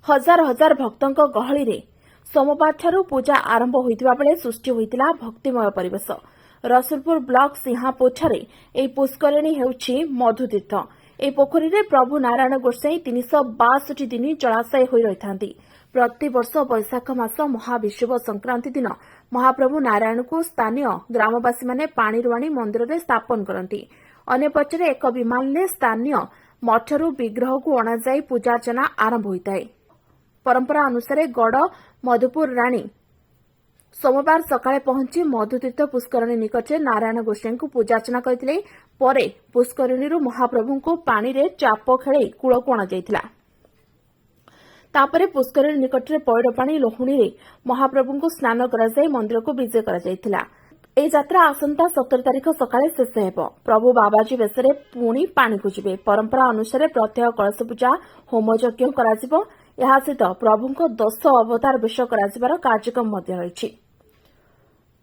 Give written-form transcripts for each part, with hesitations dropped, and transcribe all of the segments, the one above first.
हजार हजार भक्तों गहली रे सोमवार ठारू पूजा आरंभ होइतिबा बेले सृष्टि होइतिला भक्तिमय परिवेश। रसुलपुर ब्लॉक सिंहापोछारे एई पुष्करिणी हेउछि मधुतीर्थ। ए पोखरी रे प्रभु नारायण गोसाई 362 दिन जलाशय होई रहिथांती। प्रतिवर्ष बैशाख मास महाविषुव संक्रांति दिन महाप्रभु नारायण को स्थानीय ग्रामवासी माने पानी आनी मंदिर में स्थापन करती। अन्यपक्षे एक विमान ने स्थानीय मठरू विग्रह को अणाई पूजार्चना आरंभ होता है। परंपरा अनुसार गड़ मधुपुर राणी सोमवार सकाळे पहुंची मधुतीर्थ पुष्करणी निकटे नारायण गोसाई को पूजार्चना करते। परे पुष्करिणी महाप्रभु को पानी रे चाप खेल कूल को अणाइला। तापरे पुष्करिणी निकटरे पैड़ पानी लोहुणी रे महाप्रभु को स्नान कराई मंदिर को विजय करा। ए यात्रा आसंता 17 तारिख सकाळे शेष हेबो। प्रभु बाबाजी बेसरे पुणी पानी को जिबे। परंपरा अनुसार प्रत्यह कलश पूजा होमयज्ञ कराजिबो। एहा सहित प्रभुको 10 अवतार बेश कराजिबार कार्यक्रम मध्य रहिछि।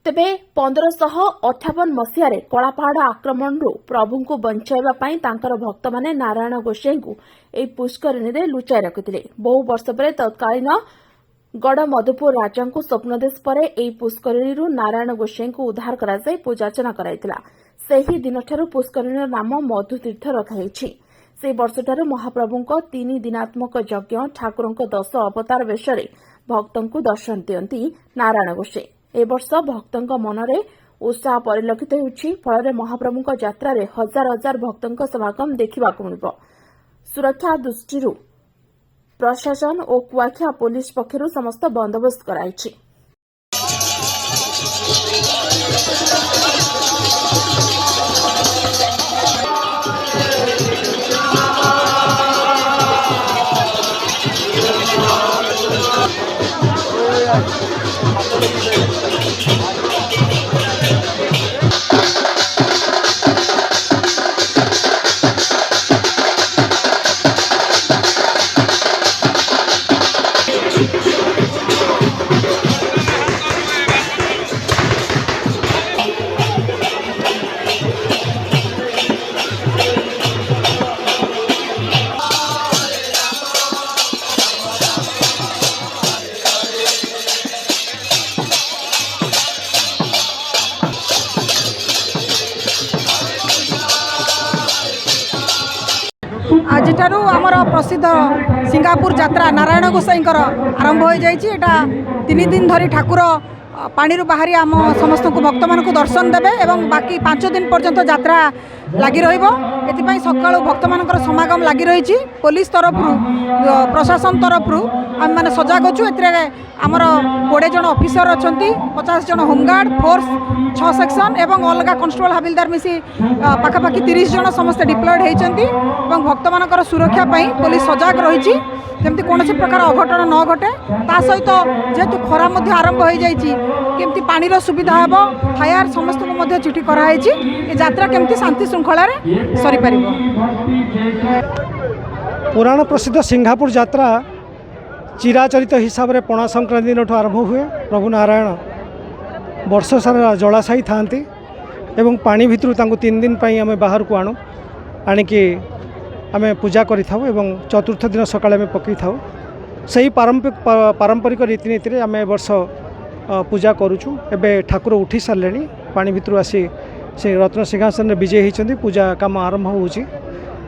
तेबे 1558 मसीहारे कलापहाड़ आक्रमणरू प्रभुଙ୍କୁ बंचाइबा पई तांकर भक्त माने नारायण गोसाई को एई पुष्करिणी रे लुचाई रखिथिले। बहु वर्ष परे तत्कालीन गड़ मधुपुर राजा को स्वप्नदेश पर एई पुष्करिणी नारायण गोसाई को उद्धार कराई पूजार्चना कराइतिला। सेही दिनठारु पुष्करिणी नाम मधुतीर्थ रखाଯାଇଛି। से वर्षठारु महाप्रभुଙ୍କ 3 दिनात्मक यज्ञ ठाकुरଙ୍କ 10 अवतार वेशरे भक्तଙ୍କୁ दर्शन दियंती नारायण गोसाई। ए वर्ष भक्तଙ୍କ मनरे उत्साह परिलक्षित होउछि। फଳରେ महाप्रभुଙ୍କ यात्रा रे हजार हजार भक्तଙ୍କ समागम देखिबाकु मिलिबो। सुरक्षा दृष्टिरू प्रशासन और कुआखिया पुलिस पक्षर समस्त बंदोबस्त कराई। आज आमर प्रसिद्ध सिंगापुर यात्रा नारायण गोसाई आरंभ हो जाए। 3 दिन धरी ठाकुर पानी बाहरी आम समस्त भक्त मान दर्शन देवे और बाकी 5 दिन पर्यंत यात्रा लगी रही। सकाळु भक्त मान समागम लगी रही। पुलिस तरफ प्रशासन तरफ आम मैंने सजग अच्छु। आमर 20 जन ऑफिसर अच्छा, 50 जन होमगार्ड फोर्स 6 सेक्शन एवं अलग कन्स्टेबल हाबिलदार मिसी पाखापाखि 30 जन समस्त डिप्लॉयड होती। भक्त मान सुरक्षा पुलिस सजग रही जमती कौन प्रकार अघटन न घटे। ता सहित जेहेतु खरा आरंभ हो जाए केमती पानीर सुविधा हे फायर समस्त को चिठी कराई। यात्रा केमती शांति श्रृंखला सरी पार। पुराण प्रसिद्ध सिंगापुर यात्रा चिराचरित हिसाब से पणा संक्रांति दिन आरंभ हुए। प्रभु नारायण वर्ष सारा जलाशायी था एवं पानी भितर 3 दिन आम बाहर को आणिकी आम पूजा करी चतुर्थ दिन सकाଳେ आम पकई था। सही पारंपरिक रीतिनीति आम ए वर्ष पूजा करुचु। एबे ठाकुर उठी सारे पानी भितर आसी से रत्न सिंहासन विजय होती। पूजा काम आरंभ होची।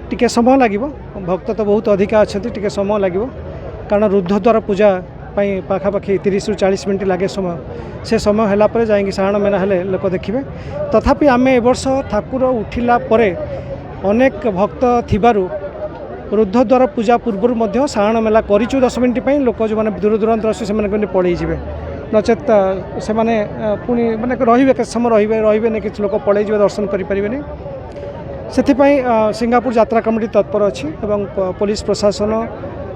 टिके समय लगे। भक्त तो बहुत अधिका अच्छा, टिके समय लगे कारण रुद्धद्वार पूजा पाखापाखि 30 ରୁ 40 मिनट लगे समय। से समय है पर जाइए साण मेना हेले लोक देखिए। तथापि आम ए वर्ष ठाकुर उठिला परे अनेक भक्त थिबारु रुद्धद्वार पूजा पूर्व साण मेला करूँ 10 मिनट लोक जो मैंने दूर दूरांतर आस पलि जाए नचेत से पुणी माने रे के समय रे कि लोक पलि दर्शन करें। से सिंगापुर यात्रा कमिटी तत्पर अच्छी एवं पुलिस प्रशासन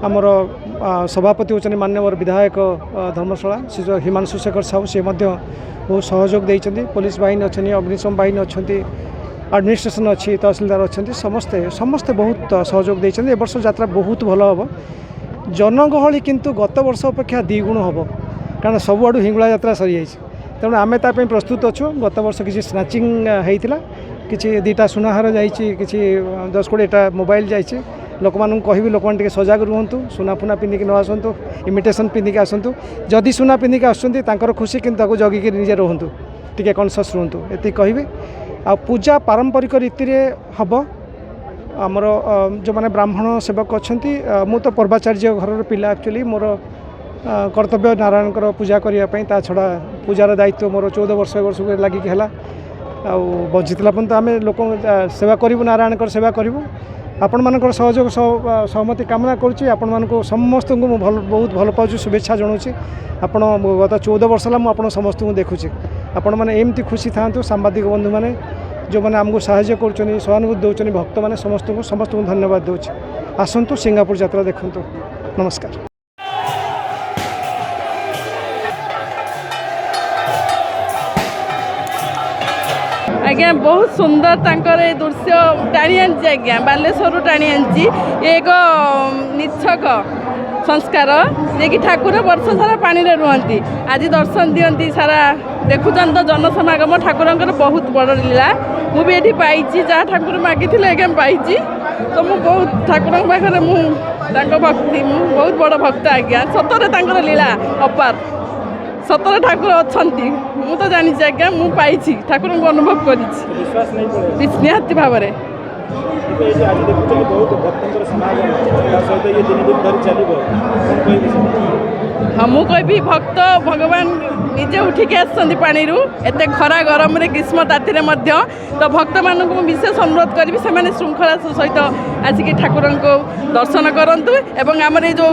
आमर सभापति होचनी माननीय विधायक धर्मशाला श्री हिमांशु शेखर साहू से बहुत सहयोग देइछन्ती। पुलिस बाहिनी अच्छा, अग्निशम बाहिनी अच्छा, एडमिनिस्ट्रेशन अच्छी, तहसीलदार अच्छा, समस्ते समस्ते बहुत सहयोग देइछन्ती। ए वर्ष यात्रा बहुत भल हम। जनगहली किंतु गत वर्ष अपेक्षा 2 गुण हम कारण सबुआड़ू हिंगुला यात्रा सरी जाइए। तेणु आम ताप प्रस्तुत अच्छु। गत वर्ष किसी स्नाचिंग होता कि 2टा सुनाहार जाइए, कि 10-20टा मोबाइल जाइए। लोक मानू कहबी लोक मैंने सजग रुहतु सुना फुना पिंधिकी न आसतु इमिटेसन पिंधिकी आसतु जदि सुना पिंधिकी आसुँच खुशी कि जगिकी निजे रुहतु टी कनसीयस रुहतु ये कहबी आ पूजा पारंपरिक रीति रे हम आमर जो मैंने ब्राह्मण सेवक अच्छा मु तो पर्वाचार्य घर पिला एक्चुअली मोर कर्तव्य नारायण पूजा करने ता छड़ा पूजार दायित्व मोर 14 वर्ष वर्ष लगिक है बंचीला पर्यंत आम लोक सेवा करूँ नारायण सेवा करूँ आपण मान सहयोग सहमति कामना करुँची आपण मान समस्त को बहुत भल पाऊँ शुभेच्छा जनाऊँ आपण गत 14 वर्ष है मुझे समस्त को देखुची आपण मैंने एमती खुशी था सांबादिक बंधु मैंने जो मैंने आमको साहाय्य कर सहानुभूति दौरान भक्त मैंने समस्त को धन्यवाद दूँ आसतु सिंगापुर यात्रा देखु नमस्कार। आज्ञा बहुत सुंदर तांकर ए दृश्य टाणी आनी आज्ञा बालेश्वर टाणी आनी एक निच्छक संस्कार जे कि ठाकुर वर्ष सारा पानी रे रुहंती आज दर्शन दियंती सारा देखुचन तो जनसमागम ठाकुरंकर बहुत बड़ लीला मु भी एठी पाइची जहाँ ठाकुर मागिथिले आज्ञा पाइची तो मु बहुत ठाकुर पाखरे मु तांको भक्ति मु बहुत बड़ भक्त आज्ञा सतरे तांकर लीला अपार सतरे ठाकुर अछंती मु तो जानी आज्ञा मु पाइची ठाकुर को अनुभव करिछि विश्वास नहीं पड़े निहाती भाव में आज देखुचे बहुत भक्तर समागम सहित ये दिन दिन धरी चलो हाँ मु कहबी भक्त भगवान निजे उठिक आसती पानी एत खरा गरम रे ग्रीष्म ताती तो भक्त मानक विशेष अनुरोध करी से श्रृंखला सहित आसिक ठाकुर को दर्शन करूँ एवं आम जो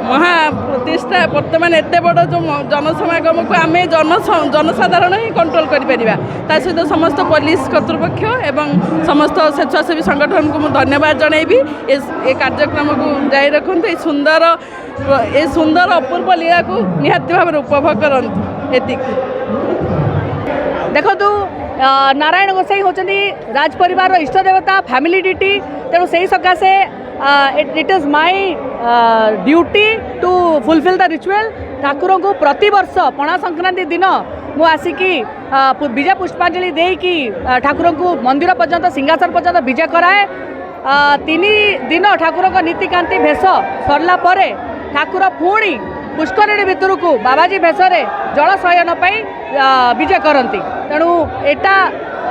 महाप्रतिष्ठा बर्तमान एत बड़ जो जनसमागम को आम जनसाधारण ही कंट्रोल करा सहित समस्त पुलिस कर्तृपक्ष एवं समस्त स्वेच्छासेवी संगठन को मुझे धन्यवाद जनइबी ए कार्यक्रम को जारी रखु ये सुंदर अपूर्व लीला को निहाती भाव उपभोग करती देखो नारायण गोसाई होचंदी राज परिवार इष्ट देवता फैमिली डीटी तेणु से सकाशे it is my duty to fulfil the ritual ठाकुर को प्रति वर्ष पणा संक्रांति दिन मु आसिकी विजय पुष्पांजलि देकी ठाकुर को मंदिर पर्यंत सिंहासन पर्यंत विजय कराए 3 दिन ठाकुर को नीतिकांति भेष सरला परे ठाकुर पुणी पुष्करिणी भितर को बाबाजी भेषरे जल शयन विजय करती तेणु एटा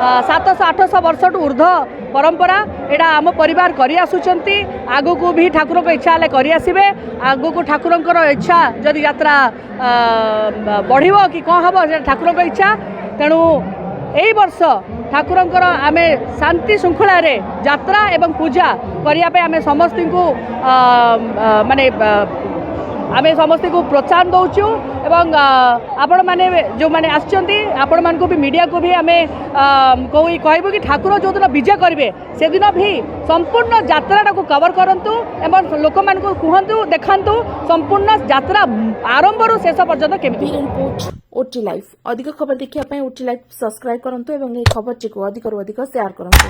700-800 वर्ष ऊर्ध्व परंपरा एटा आम परिवार करी आसुचंती आगु को भी ठाकुर को इच्छा हेले करी आसीबे आगु को ठाकुर इच्छा जदि यात्रा बढ़िबो कि कौन हम ठाकुर को इच्छा तेणु एई वर्ष ठाकुर आमे शांति श्रृंखला रे यात्रा एवं पूजा करिया पे आमे समस्त को माने आमे समस्त को प्रोत्साहन दौचु एवं आपण माने जो माने आछंती आपण मान को भी मीडिया को भी आमे कोई कहबो कि ठाकुर जो दिन विजय करिवे से दिन भी संपूर्ण यात्रा को कवर करंतु एवं लोक मान को कहंतु देखांतु संपूर्ण यात्रा आरंभ रु शेष पर्यंत केमिति रिपोर्ट ओटी लाइव अधिक खबर देखिया ओटी लाइव सब्सक्राइब करंतु एवं ए खबर को अधिक शेयर करंतु।